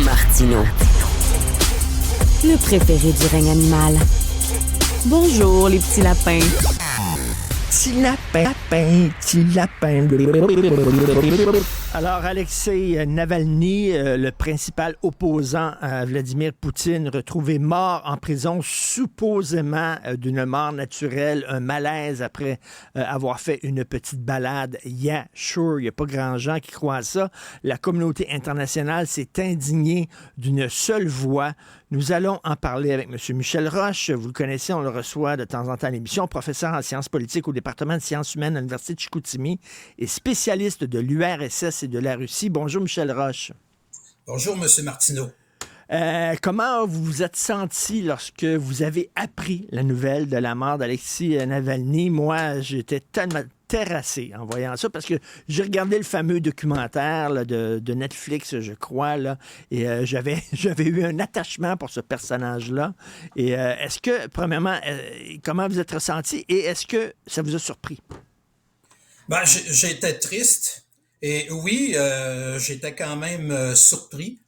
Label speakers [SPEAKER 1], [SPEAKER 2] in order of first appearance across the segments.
[SPEAKER 1] Martineau, le préféré du règne animal. Bonjour, les petits lapins.
[SPEAKER 2] Petit lapin, petit lapin. Alors, Alexei Navalny, le principal opposant à Vladimir Poutine, retrouvé mort en prison, supposément d'une mort naturelle, un malaise après avoir fait une petite balade. Yeah, sure, il n'y a pas grand gens qui croient à ça. La communauté internationale s'est indignée d'une seule voix. Nous allons en parler avec M. Michel Roche. Vous le connaissez, on le reçoit de temps en temps à l'émission. Professeur en sciences politiques au département de sciences humaines à l'Université de Chicoutimi et spécialiste de l'URSS et de la Russie. Bonjour, Michel Roche.
[SPEAKER 3] Bonjour, M. Martineau.
[SPEAKER 2] Comment vous vous êtes senti lorsque vous avez appris la nouvelle de la mort d'Alexei Navalny? Moi, j'étais tellement terrassé en voyant ça parce que j'ai regardé le fameux documentaire là, de Netflix, je crois, là, et j'avais eu un attachement pour ce personnage-là. Et est-ce que, premièrement, comment vous êtes ressenti et est-ce que ça vous a surpris?
[SPEAKER 3] Ben, j'étais triste et oui, j'étais quand même surpris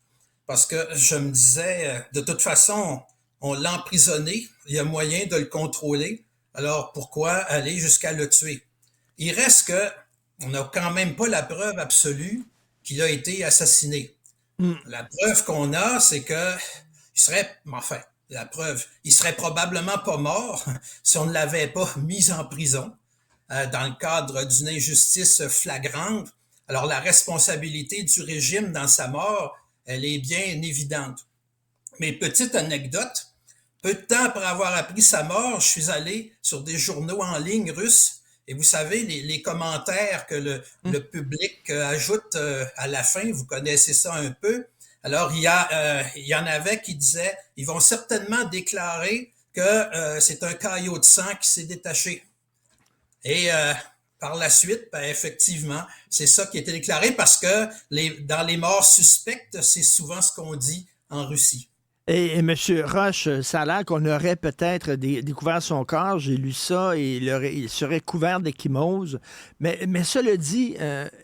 [SPEAKER 3] parce que je me disais, de toute façon, on l'a emprisonné, il y a moyen de le contrôler, alors pourquoi aller jusqu'à le tuer? Il reste que on n'a quand même pas la preuve absolue qu'il a été assassiné. La preuve qu'on a, c'est que il serait, enfin, la preuve, il serait probablement pas mort si on ne l'avait pas mis en prison dans le cadre d'une injustice flagrante. Alors la responsabilité du régime dans sa mort, elle est bien évidente. Mais petite anecdote, peu de temps après avoir appris sa mort, je suis allé sur des journaux en ligne russes et vous savez, les commentaires que le public ajoute à la fin, vous connaissez ça un peu. Alors, il y en avait qui disaient, ils vont certainement déclarer que c'est un caillot de sang qui s'est détaché. Et par la suite, ben, effectivement, c'est ça qui a été déclaré parce que dans les morts suspectes, c'est souvent ce qu'on dit en Russie.
[SPEAKER 2] Et M. Roche, ça a l'air qu'on aurait peut-être découvert son corps. J'ai lu ça et il serait couvert d'échymose. Mais cela dit,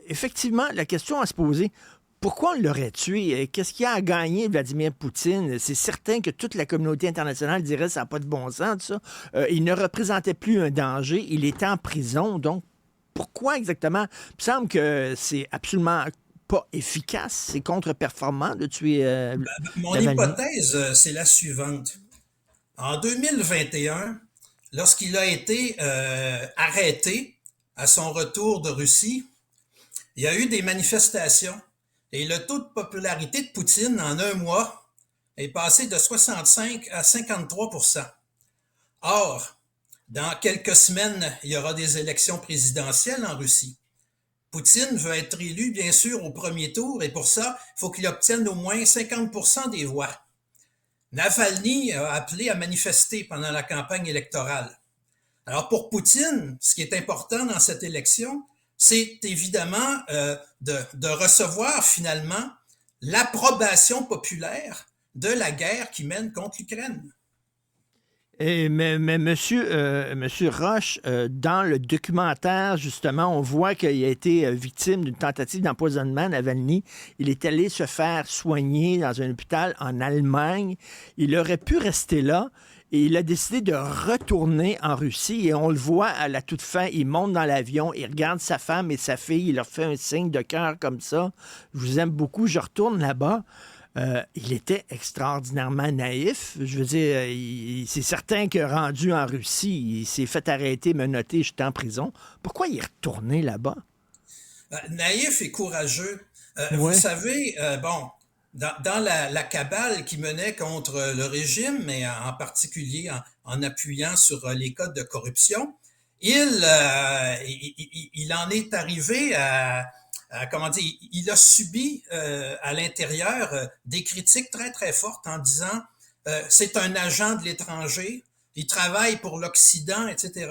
[SPEAKER 2] effectivement, la question à se poser, pourquoi on l'aurait tué? Qu'est-ce qu'il y a à gagner, Vladimir Poutine? C'est certain que toute la communauté internationale dirait que ça n'a pas de bon sens, tout ça. Il ne représentait plus un danger. Il était en prison. Donc, pourquoi exactement? Il me semble que c'est absolument pas efficace, c'est contre-performant de tuer
[SPEAKER 3] Mon
[SPEAKER 2] Navalny.
[SPEAKER 3] hypothèse, c'est la suivante. En 2021, lorsqu'il a été arrêté à son retour de Russie, il y a eu des manifestations et le taux de popularité de Poutine en un mois est passé de 65 à 53%. Or, dans quelques semaines, il y aura des élections présidentielles en Russie. Poutine veut être élu, bien sûr, au premier tour, et pour ça, il faut qu'il obtienne au moins 50% des voix. Navalny a appelé à manifester pendant la campagne électorale. Alors pour Poutine, ce qui est important dans cette élection, c'est évidemment de recevoir finalement l'approbation populaire de la guerre qu'il mène contre l'Ukraine.
[SPEAKER 2] Mais monsieur Roche, dans le documentaire, justement, on voit qu'il a été victime d'une tentative d'empoisonnement, Navalny. Il est allé se faire soigner dans un hôpital en Allemagne. Il aurait pu rester là et il a décidé de retourner en Russie. Et on le voit à la toute fin, il monte dans l'avion, il regarde sa femme et sa fille, il leur fait un signe de cœur comme ça. Je vous aime beaucoup, je retourne là-bas. Il était extraordinairement naïf. Je veux dire, c'est certain que rendu en Russie, il s'est fait arrêter, menotter, jeter en prison. Pourquoi il est retourné là-bas?
[SPEAKER 3] Naïf et courageux.
[SPEAKER 2] Ouais.
[SPEAKER 3] Vous savez, dans la cabale qui menait contre le régime, mais en particulier en appuyant sur les codes de corruption, il en est arrivé à comment dire, il a subi à l'intérieur des critiques très très fortes en disant c'est un agent de l'étranger, il travaille pour l'Occident, etc.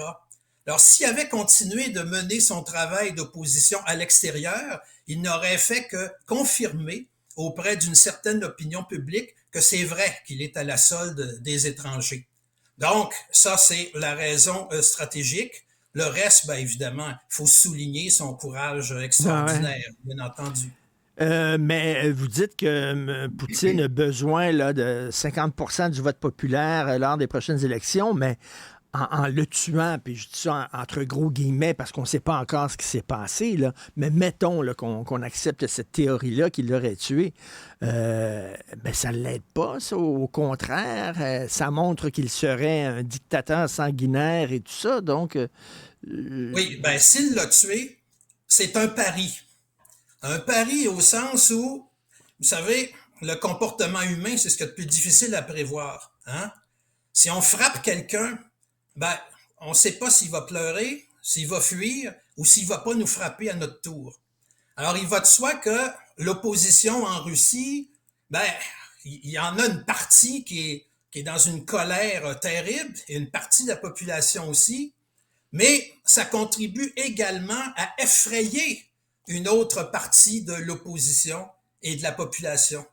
[SPEAKER 3] Alors s'il avait continué de mener son travail d'opposition à l'extérieur, il n'aurait fait que confirmer auprès d'une certaine opinion publique que c'est vrai qu'il est à la solde des étrangers. Donc ça c'est la raison stratégique. Le reste, bien évidemment, il faut souligner son courage extraordinaire, bien entendu.
[SPEAKER 2] Mais vous dites que Poutine a besoin là, de 50% du vote populaire lors des prochaines élections, mais en le tuant, puis je dis ça entre gros guillemets parce qu'on ne sait pas encore ce qui s'est passé, là, mais mettons là, qu'on accepte cette théorie-là qu'il l'aurait tué, ben, ça ne l'aide pas, ça. Au contraire, ça montre qu'il serait un dictateur sanguinaire et tout ça. Donc,
[SPEAKER 3] Oui, ben s'il l'a tué, c'est un pari. Un pari au sens où, vous savez, le comportement humain, c'est ce qui est le plus difficile à prévoir. Hein? Si on frappe quelqu'un, ben, on ne sait pas s'il va pleurer, s'il va fuir ou s'il va pas nous frapper à notre tour. Alors, il va de soi que l'opposition en Russie, ben, il y en a une partie qui est dans une colère terrible et une partie de la population aussi, mais ça contribue également à effrayer une autre partie de l'opposition et de la population.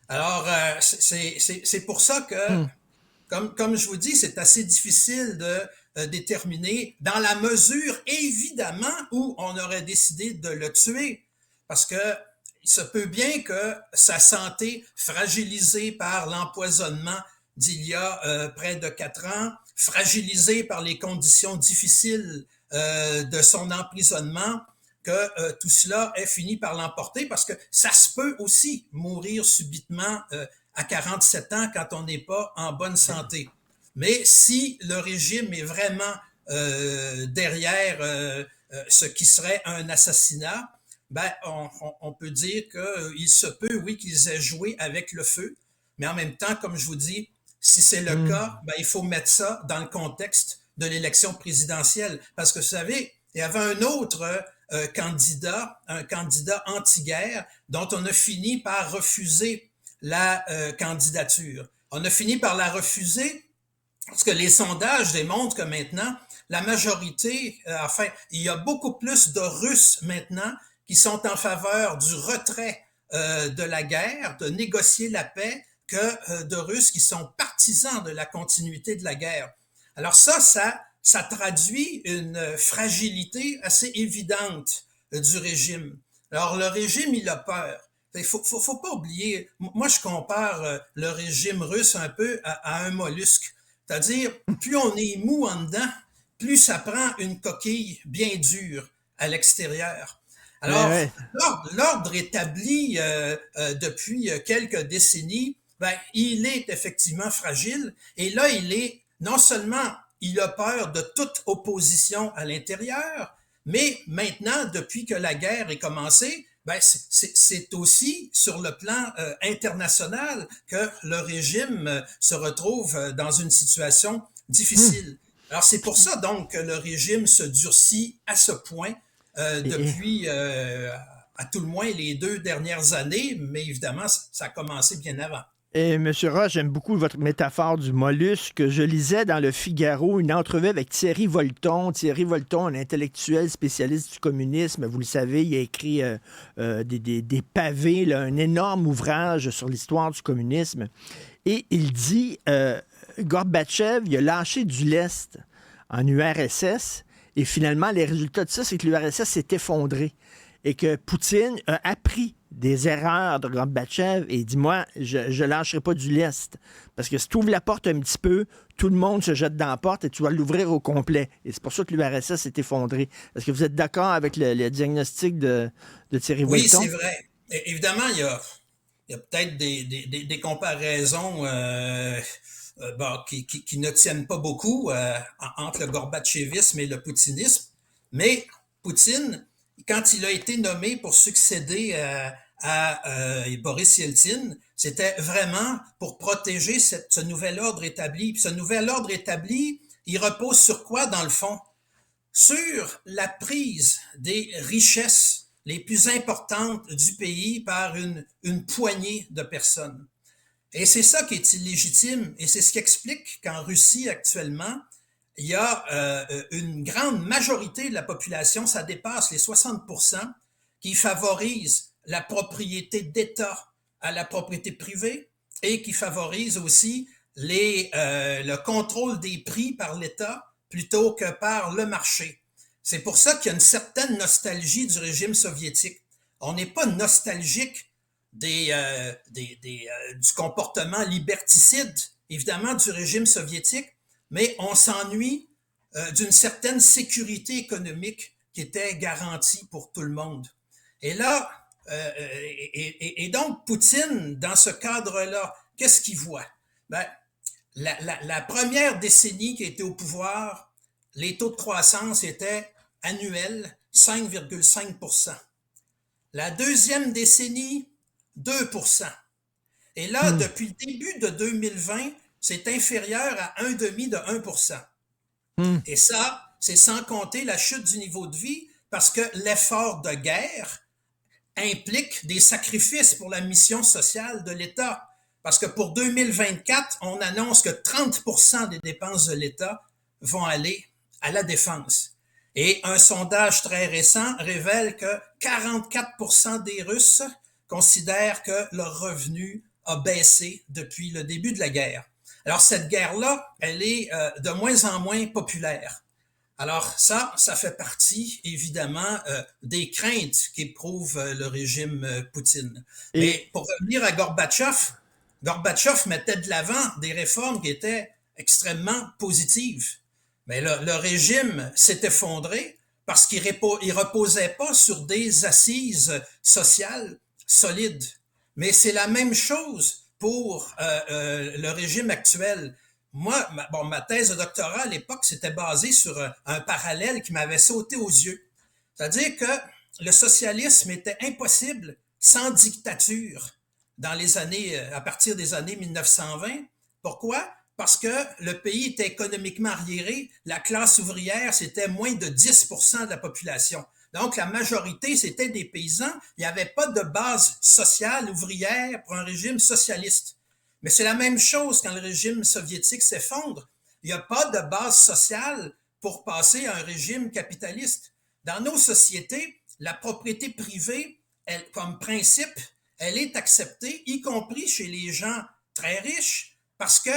[SPEAKER 3] Alors, c'est pour ça que,
[SPEAKER 2] hmm.
[SPEAKER 3] comme je vous dis, c'est assez difficile de déterminer dans la mesure, évidemment, où on aurait décidé de le tuer. Parce que il se peut bien que sa santé, fragilisée par l'empoisonnement d'il y a près de 4 ans, fragilisée par les conditions difficiles de son emprisonnement, que tout cela ait fini par l'emporter, parce que ça se peut aussi mourir subitement à 47 ans quand on n'est pas en bonne santé. Mais si le régime est vraiment derrière ce qui serait un assassinat, ben on peut dire qu'il se peut, oui, qu'ils aient joué avec le feu, mais en même temps, comme je vous dis, si c'est le cas, ben il faut mettre ça dans le contexte de l'élection présidentielle. Parce que vous savez, il y avait un autre candidat, un candidat anti-guerre, dont on a fini par refuser la candidature. On a fini par la refuser parce que les sondages démontrent que maintenant, la majorité, enfin, il y a beaucoup plus de Russes maintenant qui sont en faveur du retrait de la guerre, de négocier la paix, que de Russes qui sont partisans de la continuité de la guerre. Alors ça traduit une fragilité assez évidente du régime. Alors le régime, il a peur. Il faut pas oublier, moi je compare le régime russe un peu à un mollusque. C'est-à-dire, plus on est mou en dedans, plus ça prend une coquille bien dure à l'extérieur. Alors,
[SPEAKER 2] Ouais.
[SPEAKER 3] l'ordre établi depuis quelques décennies, ben, il est effectivement fragile. Et là, non seulement il a peur de toute opposition à l'intérieur, mais maintenant, depuis que la guerre est commencée, ben, c'est aussi sur le plan international que le régime se retrouve dans une situation difficile. Alors c'est pour ça donc que le régime se durcit à ce point depuis à tout le moins les 2 dernières années, mais évidemment ça a commencé bien avant.
[SPEAKER 2] Et M. Roche, j'aime beaucoup votre métaphore du mollusque. Je lisais dans le Figaro une entrevue avec Thierry Volton. Thierry Volton, un intellectuel spécialiste du communisme. Vous le savez, il a écrit des pavés, là, un énorme ouvrage sur l'histoire du communisme. Et il dit, Gorbatchev, il a lâché du lest en URSS. Et finalement, les résultats de ça, c'est que l'URSS s'est effondré. Et que Poutine a appris des erreurs de Gorbatchev et dit, moi, je ne lâcherai pas du lest. Parce que si tu ouvres la porte un petit peu, tout le monde se jette dans la porte et tu vas l'ouvrir au complet. Et c'est pour ça que l'URSS s'est effondré. Est-ce que vous êtes d'accord avec le diagnostic de Thierry Volton?
[SPEAKER 3] Oui, c'est vrai. Évidemment, il y a peut-être des comparaisons qui ne tiennent pas beaucoup entre le gorbatchevisme et le poutinisme. Mais Poutine, quand il a été nommé pour succéder à Boris Yeltsin, c'était vraiment pour protéger ce nouvel ordre établi. Puis ce nouvel ordre établi, il repose sur quoi dans le fond? Sur la prise des richesses les plus importantes du pays par une poignée de personnes. Et c'est ça qui est illégitime, et c'est ce qui explique qu'en Russie actuellement, il y a une grande majorité de la population, ça dépasse les 60%, qui favorise la propriété d'État à la propriété privée et qui favorise aussi le contrôle des prix par l'État plutôt que par le marché. C'est pour ça qu'il y a une certaine nostalgie du régime soviétique. On n'est pas nostalgique du comportement liberticide, évidemment, du régime soviétique, mais on s'ennuie d'une certaine sécurité économique qui était garantie pour tout le monde. Et là, et donc Poutine, dans ce cadre-là, qu'est-ce qu'il voit? Ben, la première décennie qui était au pouvoir, les taux de croissance étaient annuels 5,5%. La deuxième décennie, 2%. Et là, depuis le début de 2020, c'est inférieur à 1,5 de 1%. Et ça, c'est sans compter la chute du niveau de vie, parce que l'effort de guerre implique des sacrifices pour la mission sociale de l'État. Parce que pour 2024, on annonce que 30% des dépenses de l'État vont aller à la défense. Et un sondage très récent révèle que 44% des Russes considèrent que leur revenu a baissé depuis le début de la guerre. Alors cette guerre-là, elle est de moins en moins populaire. Alors ça fait partie évidemment des craintes qu'éprouve le régime Poutine. Mais pour revenir à Gorbatchev mettait de l'avant des réformes qui étaient extrêmement positives. Mais le régime s'est effondré parce qu'il reposait pas sur des assises sociales solides. Mais c'est la même chose pour le régime actuel. Moi, ma thèse de doctorat à l'époque, c'était basé sur un parallèle qui m'avait sauté aux yeux. C'est-à-dire que le socialisme était impossible sans dictature dans les années, à partir des années 1920. Pourquoi? Parce que le pays était économiquement arriéré, la classe ouvrière, c'était moins de 10% de la population. Donc, la majorité, c'était des paysans. Il n'y avait pas de base sociale ouvrière pour un régime socialiste. Mais c'est la même chose quand le régime soviétique s'effondre. Il n'y a pas de base sociale pour passer à un régime capitaliste. Dans nos sociétés, la propriété privée, elle, comme principe, elle est acceptée, y compris chez les gens très riches, parce que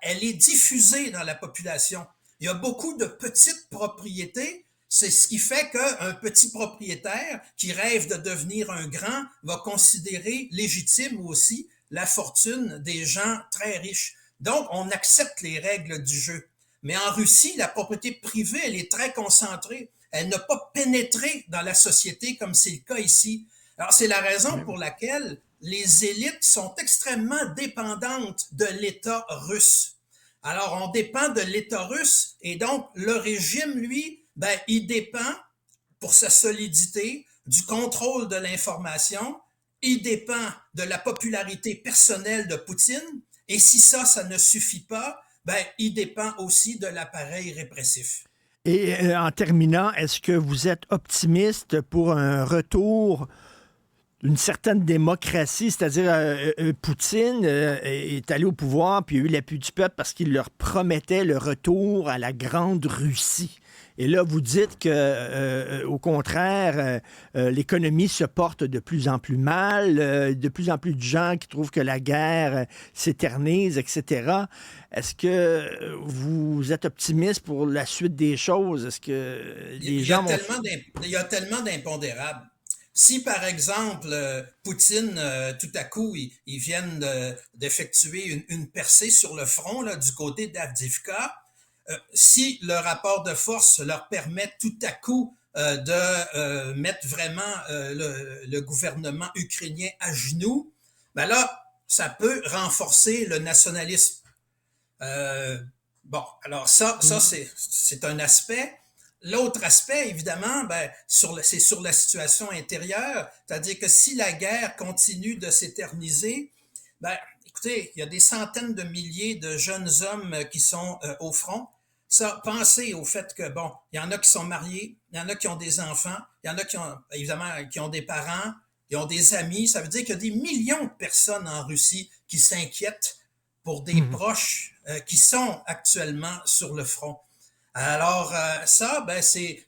[SPEAKER 3] elle est diffusée dans la population. Il y a beaucoup de petites propriétés. C'est ce qui fait qu'un petit propriétaire qui rêve de devenir un grand va considérer légitime aussi la fortune des gens très riches. Donc, on accepte les règles du jeu. Mais en Russie, la propriété privée, elle est très concentrée. Elle n'a pas pénétré dans la société comme c'est le cas ici. Alors, c'est la raison pour laquelle les élites sont extrêmement dépendantes de l'État russe. Alors, on dépend de l'État russe et donc le régime, lui, il dépend pour sa solidité du contrôle de l'information, il dépend de la popularité personnelle de Poutine et si ça ne suffit pas, il dépend aussi de l'appareil répressif.
[SPEAKER 2] Et en terminant, est-ce que vous êtes optimiste pour un retour d'une certaine démocratie, c'est-à-dire Poutine est allé au pouvoir puis il a eu l'appui du peuple parce qu'il leur promettait le retour à la Grande Russie. Et là, vous dites que, au contraire, l'économie se porte de plus en plus mal, de plus en plus de gens qui trouvent que la guerre s'éternise, etc. Est-ce que vous êtes optimiste pour la suite des choses? Est-ce que les gens
[SPEAKER 3] il y a tellement d'impondérables. Si, par exemple, Poutine, tout à coup, ils viennent d'effectuer une percée sur le front là, du côté d'Avdiivka, si le rapport de force leur permet tout à coup de mettre vraiment le gouvernement ukrainien à genoux, là, ça peut renforcer le nationalisme. Alors ça c'est un aspect. L'autre aspect, évidemment, c'est sur la situation intérieure, c'est-à-dire que si la guerre continue de s'éterniser, écoutez, il y a des centaines de milliers de jeunes hommes qui sont au front. Ça, pensez au fait que, il y en a qui sont mariés, il y en a qui ont des enfants, il y en a qui ont, évidemment, qui ont des parents, qui ont des amis. Ça veut dire qu'il y a des millions de personnes en Russie qui s'inquiètent pour des proches qui sont actuellement sur le front. Alors ça, c'est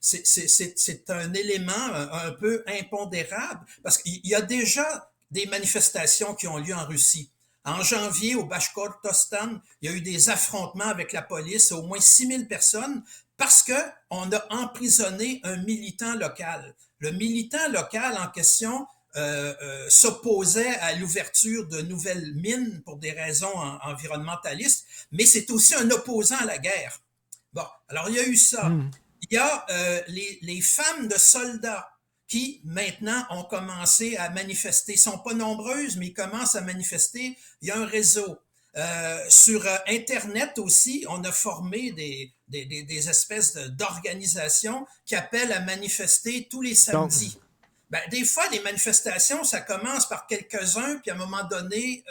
[SPEAKER 3] un élément un peu impondérable parce qu'il y a déjà des manifestations qui ont lieu en Russie. En janvier, au Bashkortostan, il y a eu des affrontements avec la police, au moins 6000 personnes, parce que on a emprisonné un militant local. Le militant local en question s'opposait à l'ouverture de nouvelles mines pour des raisons environnementalistes, mais c'est aussi un opposant à la guerre. Bon, alors il y a eu ça. Il y a les femmes de soldats qui maintenant ont commencé à manifester. Ils sont pas nombreuses, mais ils commencent à manifester. Il y a un réseau. Sur Internet aussi, on a formé des espèces d'organisations qui appellent à manifester tous les
[SPEAKER 2] Donc,
[SPEAKER 3] samedis. Ben, des fois, les manifestations, ça commence par quelques-uns, puis à un moment donné,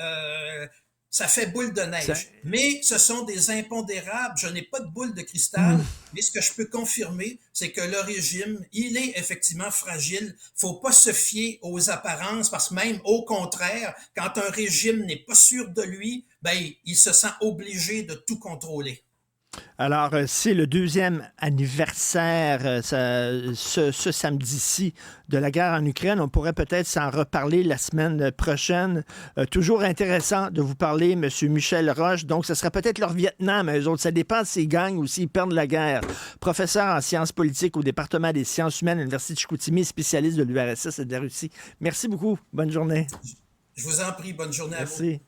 [SPEAKER 3] ça fait boule de
[SPEAKER 2] ça,
[SPEAKER 3] neige. Mais ce sont des impondérables. Je n'ai pas de boule de cristal, mais ce que je peux confirmer, c'est que le régime, il est effectivement fragile. Faut pas se fier aux apparences, parce que même au contraire, quand un régime n'est pas sûr de lui, ben, il se sent obligé de tout contrôler.
[SPEAKER 2] Alors, c'est le deuxième anniversaire ce samedi-ci de la guerre en Ukraine. On pourrait peut-être s'en reparler la semaine prochaine. Toujours intéressant de vous parler, M. Michel Roche. Donc, ce serait peut-être leur Vietnam, eux autres. Ça dépend s'ils gagnent ou s'ils perdent la guerre. Professeur en sciences politiques au département des sciences humaines à l'Université de Chicoutimi, spécialiste de l'URSS et de la Russie. Merci beaucoup. Bonne journée.
[SPEAKER 3] Je vous en prie, bonne journée à vous.
[SPEAKER 2] Merci.